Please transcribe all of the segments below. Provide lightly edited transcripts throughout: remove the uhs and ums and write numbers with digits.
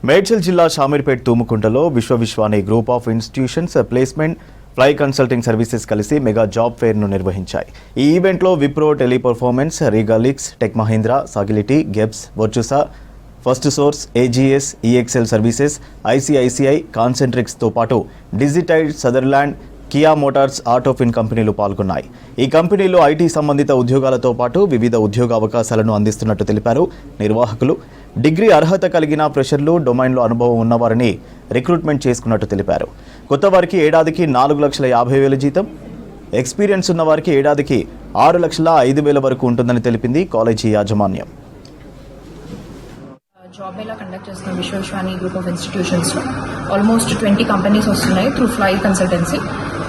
మేడ్చల్ జిల్లా షామీర్పేట్ తూముకుంటలో Viswaviswani Group of Institutions Placement Fly Consulting Services కలిసి మెగా జాబ్ ఫెయిర్ను నిర్వహించాయి. ఈ ఈవెంట్లో Wipro, Teleperformance, Regalix, Tech Mahindra, Sagility, GEBBS, Virtusa, First Source, AGS, EXL Services, ICICI, కాన్సెంట్రిక్స్తో పాటు Digitide, Sutherland, Kia Motors, Autofin కంపెనీలు పాల్గొన్నాయి. ఈ కంపెనీలు ఐటీ సంబంధిత ఉద్యోగాలతో పాటు వివిధ ఉద్యోగ అవకాశాలను అందిస్తున్నట్టు తెలిపారు నిర్వాహకులు. డిగ్రీ అర్హత కలిగిన ఫ్రెషర్లు, డొమైన్లో అనుభవం ఉన్నవారిని రిక్రూట్మెంట్ చేసుకున్నట్టు తెలిపారు. కొత్త వారికి ఏడాదికి 4,50,000 జీతం, ఎక్స్పీరియన్స్ ఉన్న వారికి ఏడాదికి 6,05,000 వరకు ఉంటుందని తెలిపింది కాలేజీ యాజమాన్యం. జాబ్ మేళా కండక్ట్ చేస్తున్న విశ్వవిశ్వాని గ్రూప్ ఆఫ్ ఇన్స్టిట్యూషన్స్ లో ఆల్మోస్ట్ 20 కంపెనీస్ వస్తున్నాయి త్రూ ఫ్లై కన్సల్టెన్సీ.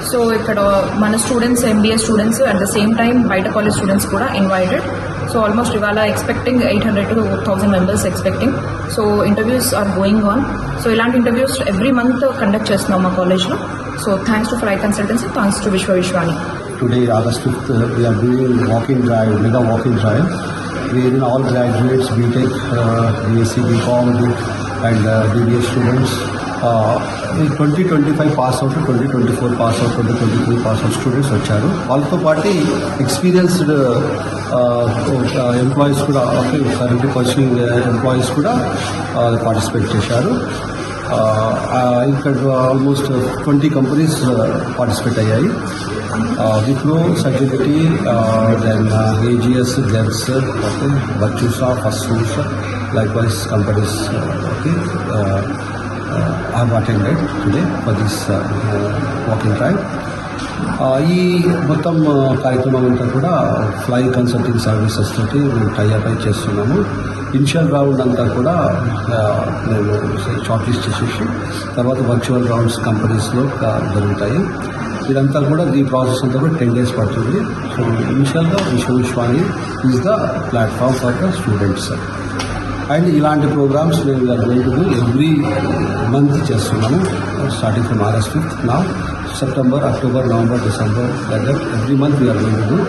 సో ఇక్కడ మన students, MBA students, at the same time బయట కాలేజ్ స్టూడెంట్స్ కూడా ఇన్వైటెడ్. సో ఆల్మోస్ట్ ఇవాళ expecting 800 to 1,000 members expecting. So interviews are going on. So ఇలాంటి interviews every month conduct చేస్తున్నాం మా కాలేజ్లో. So thanks to Fly Consultancy, thanks to Viswaviswani. Today, August 5th, we are doing walk-in drive, mega walk-in drive. We in all graduates, BTech, BSc, BCom, and BBA students. In 2025 pass out, 2024 pass out, 2023 pass out students వచ్చారు. వాళ్ళతో పాటు experienced employees కూడా, currently pursuing employees కూడా participate చేశారు. ఇక్కడ almost 20 companies participate అయ్యాయి. Wipro, Sagility, then AGS, GEBBS, Virtusa, First Source, likewise companies have attended today for this walking drive. ఈ మొత్తం కార్యక్రమం అంతా కూడా ఫ్లై కన్సల్టింగ్ సర్వీసెస్ తోటి మేము టైఅప్ చేస్తున్నాము. ఇనిషియల్ రౌండ్ అంతా కూడా మేము షార్ట్ లిస్ట్ చేసేసి తర్వాత వర్చువల్ రౌండ్స్ కంపెనీస్లో జరుగుతాయి. ఇదంతా కూడా ఈ ప్రాసెస్ అంతా కూడా 10 days పడుతుంది. సో ఇనిషియల్గా Viswaviswani is the platform for the students. And ఇలాంటి ప్రోగ్రామ్స్ మేము ఎవ్రీ మంత్ చేస్తున్నాము. Starting from August 5th now, September, October, November, December, like that every month we are going to do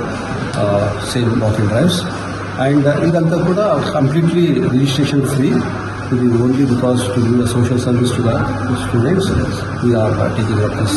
same walking drives. And ఇదంతా కూడా completely registration free. ఇది only because to give a social service to the students we are taking up this